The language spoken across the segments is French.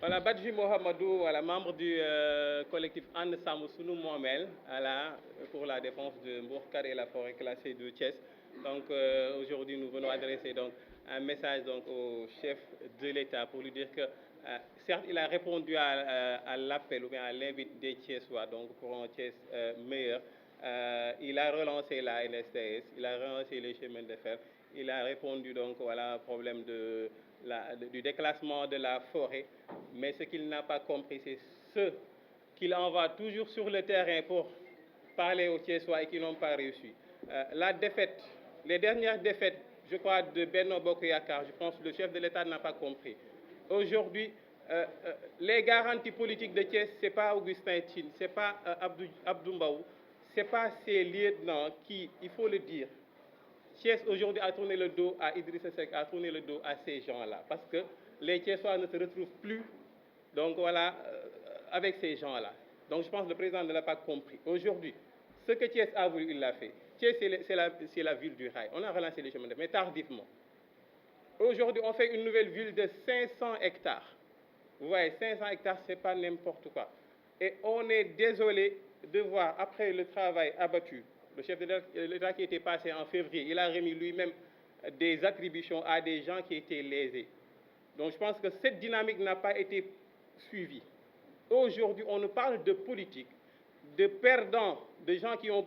Voilà, Badji Mohamedou, voilà, membre du collectif And Sàmm Sunu Moomeel, voilà, pour la défense de Mbourkat et la forêt classée de Thiès. Donc aujourd'hui, nous venons adresser donc un message donc au chef de l'État pour lui dire que certes, il a répondu à l'appel ou bien à l'invite des Thiessois donc pour un Thiès meilleur. Il a relancé la NSTS, il a relancé les chemins de fer, il a répondu donc voilà, au problème du déclassement de la forêt. Mais ce qu'il n'a pas compris, c'est ce qu'il envoie toujours sur le terrain pour parler aux Thiessois et qui n'ont pas réussi. La défaite, les dernières défaites, je crois, de Benno Bokk Yakaar, je pense que le chef de l'État n'a pas compris. Aujourd'hui, les garanties politiques de Thiès, ce n'est pas Augustin Tine, ce n'est pas Abdou Mbow, ce n'est pas ces lieutenants qui, il faut le dire, Thiès aujourd'hui a tourné le dos à Idrissa Seck, a tourné le dos à ces gens-là, parce que les Thiessois ne se retrouvent plus, donc voilà, avec ces gens-là. Donc je pense que le président ne l'a pas compris. Aujourd'hui, ce que Thiès a voulu, il l'a fait. Thiès, c'est la ville du rail. On a relancé les chemins de fer, mais tardivement. Aujourd'hui, on fait une nouvelle ville de 500 hectares. Vous voyez, 500 hectares, ce n'est pas n'importe quoi. Et on est désolé de voir, après le travail abattu, le chef de l'État qui était passé en février, il a remis lui-même des attributions à des gens qui étaient lésés. Donc je pense que cette dynamique n'a pas été suivie. Aujourd'hui, on nous parle de politique, de perdants, de gens qui ont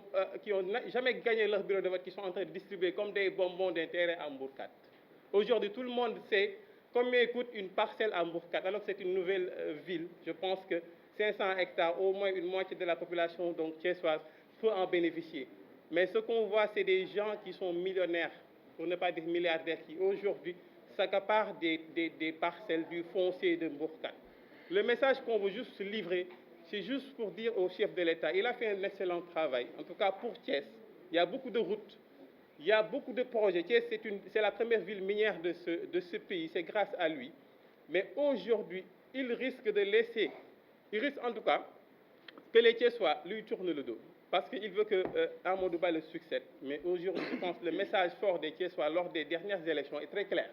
jamais gagné leur bureau de vote, qui sont en train de distribuer comme des bonbons d'intérêt à Mbourkat. Aujourd'hui, tout le monde sait combien coûte une parcelle à Mbourkat, alors que c'est une nouvelle ville. Je pense que 500 hectares, au moins une moitié de la population donc thiessoise peut en bénéficier. Mais ce qu'on voit, c'est des gens qui sont millionnaires, pour ne pas dire milliardaires, qui aujourd'hui s'accaparent des parcelles du foncier de Mbourkat. Le message qu'on veut juste livrer, c'est juste pour dire au chef de l'État, il a fait un excellent travail. En tout cas pour Thiès, il y a beaucoup de routes, il y a beaucoup de projets. Thiès, c'est la première ville minière de ce pays, c'est grâce à lui. Mais aujourd'hui, il risque en tout cas que les Thiessois lui tournent le dos. Parce qu'il veut que Amadou Ba le succède. Mais aujourd'hui, je pense que le message fort des Thiessois lors des dernières élections est très clair.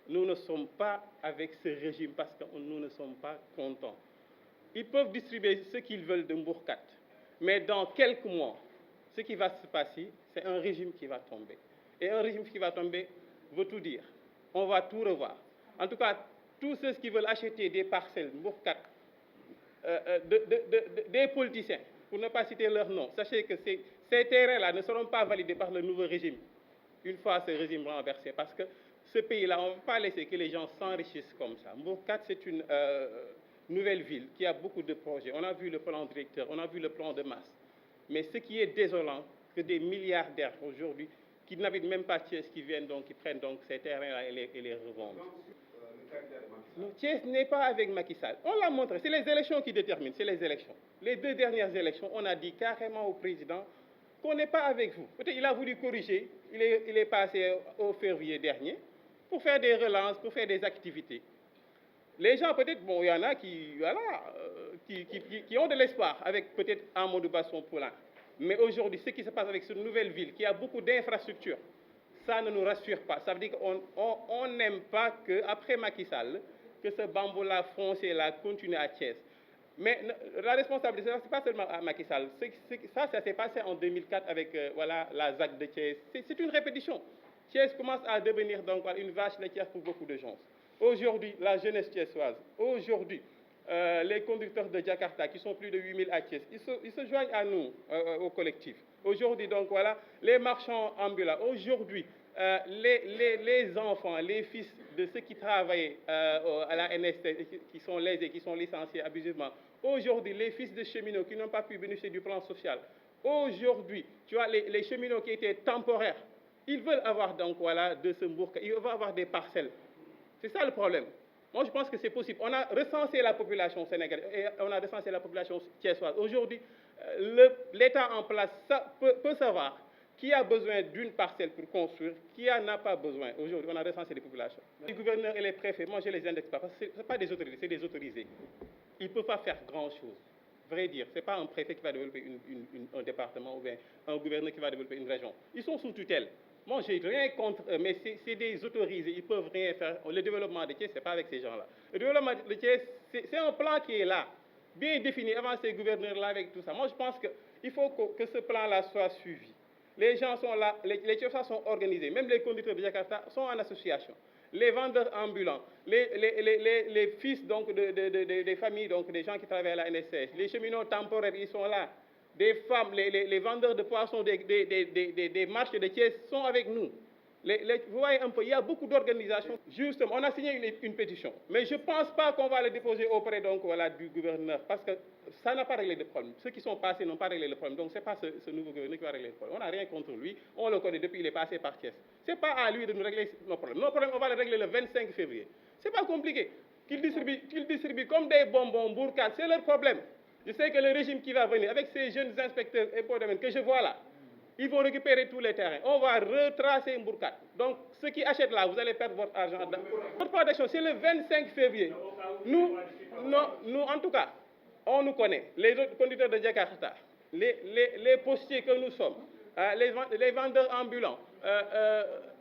Nous ne sommes pas avec ce régime parce que nous ne sommes pas contents. Ils peuvent distribuer ce qu'ils veulent de Mbourkat. Mais dans quelques mois, ce qui va se passer, c'est un régime qui va tomber. Et un régime qui va tomber veut tout dire. On va tout revoir. En tout cas, tous ceux qui veulent acheter des parcelles Mbourkat, des politiciens, pour ne pas citer leur nom, sachez que ces terrains-là ne seront pas validés par le nouveau régime, une fois ce régime renversé. Parce que ce pays-là, on ne va pas laisser que les gens s'enrichissent comme ça. Mbourkat, c'est une nouvelle ville qui a beaucoup de projets. On a vu le plan directeur, on a vu le plan de masse. Mais ce qui est désolant, que des milliardaires aujourd'hui, qui n'habitent même pas Thiès, qui viennent donc, qui prennent donc ces terrains-là et les revendent. Thiès n'est pas avec Macky Sall. On l'a montré, c'est les élections qui déterminent, c'est les élections. Les 2 dernières élections, on a dit carrément au président qu'on n'est pas avec vous. Peut-être il a voulu corriger, il est passé au février dernier pour faire des relances, pour faire des activités. Les gens, peut-être, bon, il y en a qui ont de l'espoir avec peut-être Amadou Ba son poulain. Mais aujourd'hui, ce qui se passe avec cette nouvelle ville, qui a beaucoup d'infrastructures, ça ne nous rassure pas. Ça veut dire qu'on n'aime pas qu'après Macky Sall, que ce bambou-là foncé-là continue à Thiès. Mais la responsabilité, ce n'est pas seulement à Macky Sall. Ça s'est passé en 2004 avec voilà, la ZAC de Thiès. C'est une répétition. Thiès commence à devenir donc une vache laitière pour beaucoup de gens. Aujourd'hui, la jeunesse thiessoise, aujourd'hui, les conducteurs de Jakarta, qui sont plus de 8000 à Thiès, ils se joignent à nous, au collectif. Aujourd'hui, donc voilà, les marchands ambulants, aujourd'hui, les enfants, les fils de ceux qui travaillent à la NST, qui sont lésés, qui sont licenciés abusivement, aujourd'hui, les fils de cheminots qui n'ont pas pu bénéficier du plan social, aujourd'hui, tu vois, les cheminots qui étaient temporaires, ils veulent avoir donc voilà, de ce Mbourkat, ils veulent avoir des parcelles. C'est ça le problème. Moi, je pense que c'est possible. On a recensé la population sénégalaise et on a recensé la population thiessoise. Aujourd'hui, l'État en place peut savoir qui a besoin d'une parcelle pour construire, qui n'a pas besoin. Aujourd'hui, on a recensé les populations. Les gouverneurs et les préfets, moi, je les indexe pas parce que ce n'est pas des autorités, c'est des autorisés. Ils ne peuvent pas faire grand-chose. Vrai dire, ce n'est pas un préfet qui va développer un département ou bien un gouverneur qui va développer une région. Ils sont sous tutelle. Moi, j'ai rien contre eux, mais c'est des autorisés, ils peuvent rien faire. Le développement de Thiès, c'est pas avec ces gens-là. Le développement de Thiès, c'est un plan qui est là, bien défini avant ces gouverneurs-là avec tout ça. Moi, je pense qu'il faut que ce plan-là soit suivi. Les gens sont là, les Thiessois sont organisés, même les conducteurs de Jakarta sont en association. Les vendeurs ambulants, les fils donc, des familles, donc des gens qui travaillent à la NSS, les cheminots temporaires, ils sont là. Des femmes, les vendeurs de poissons des marchés de Thiès sont avec nous. Vous voyez un peu, il y a beaucoup d'organisations. Justement, on a signé une pétition, mais je ne pense pas qu'on va le déposer auprès donc, voilà, du gouverneur, parce que ça n'a pas réglé le problème. Ceux qui sont passés n'ont pas réglé le problème, donc ce n'est pas ce nouveau gouverneur qui va régler le problème. On n'a rien contre lui, on le connaît depuis qu'il est passé par Thiès. Ce n'est pas à lui de nous régler nos problèmes. Nos problèmes, on va les régler le 25 février. Ce n'est pas compliqué. Qu'ils distribuent comme des bonbons, bourcades, c'est leur problème. Je sais que le régime qui va venir, avec ces jeunes inspecteurs impôts domaines que je vois là, ils vont récupérer tous les terrains. On va retracer une bourcade. Donc, ceux qui achètent là, vous allez perdre votre argent. Notre plan d'action, c'est le 25 février. Nous, en tout cas, on nous connaît. Les autres conducteurs de Jakarta, les postiers que nous sommes, les vendeurs ambulants,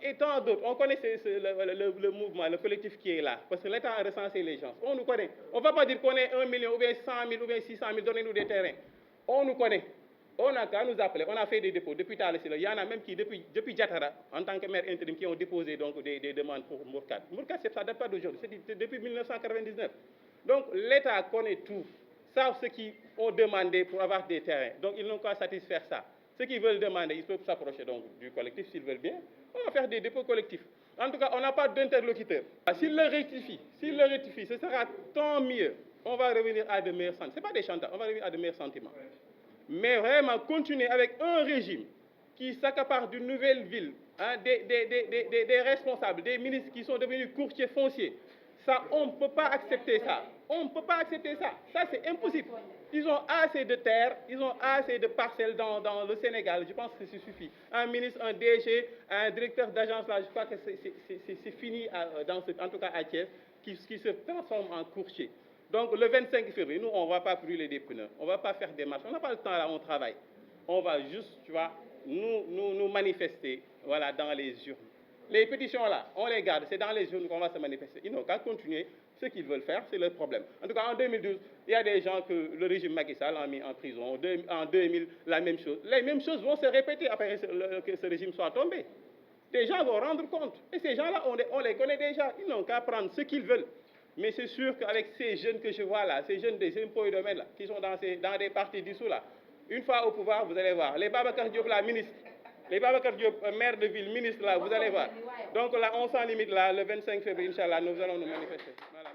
et tant d'autres. On connaît le mouvement, le collectif qui est là, parce que l'État a recensé les gens. On nous connaît. On ne va pas dire qu'on est 1 million, ou bien 100 000, ou bien 600 000, donnez-nous des terrains. On nous connaît. On a qu'à nous appeler. On a fait des dépôts depuis tard. Il y en a même qui, depuis Jatara, en tant que maire intérim, qui ont déposé donc, des demandes pour Mourkad. Mourkad, ça ne date pas d'aujourd'hui, c'est depuis 1999. Donc l'État connaît tout, savent ce qu'ils ont demandé pour avoir des terrains. Donc ils n'ont qu'à satisfaire ça. Ceux qui veulent demander, ils peuvent s'approcher donc du collectif s'ils veulent bien. On va faire des dépôts collectifs. En tout cas, on n'a pas d'interlocuteur. S'il le rectifie, ce sera tant mieux. On va revenir à de meilleurs sentiments. Ce n'est pas des chantages, on va revenir à de meilleurs sentiments. Mais vraiment continuer avec un régime qui s'accapare d'une nouvelle ville, hein, des responsables, des ministres qui sont devenus courtiers fonciers. Ça, on ne peut pas accepter ça. On ne peut pas accepter ça. Ça, c'est impossible. Ils ont assez de terres, ils ont assez de parcelles dans le Sénégal. Je pense que ça suffit. Un ministre, un DG, un directeur d'agence, là, je crois que c'est fini, en tout cas à Thiès, qui se transforme en courtier. Donc le 25 février, nous, on ne va pas brûler des pneus, on ne va pas faire des marches, on n'a pas le temps là, on travaille. On va juste, tu vois, nous manifester, voilà, dans les urnes. Les pétitions là, on les garde, c'est dans les urnes qu'on va se manifester. Ils n'ont qu'à continuer, ce qu'ils veulent faire, c'est leur problème. En tout cas, en 2012, il y a des gens que le régime Macky Sall a mis en prison. En 2000, la même chose. Les mêmes choses vont se répéter après que ce régime soit tombé. Des gens vont rendre compte. Et ces gens-là, on les connaît déjà. Ils n'ont qu'à prendre ce qu'ils veulent. Mais c'est sûr qu'avec ces jeunes que je vois là, ces jeunes des impôts et domaines là, qui sont dans des partis dissous là, une fois au pouvoir, vous allez voir. Les Babacar Diop là, ministres, les Babacar Diop, maire de ville, ministre là, vous allez voir. Donc là, on s'en limite là, le 25 février, Inch'Allah, nous allons nous manifester. Voilà.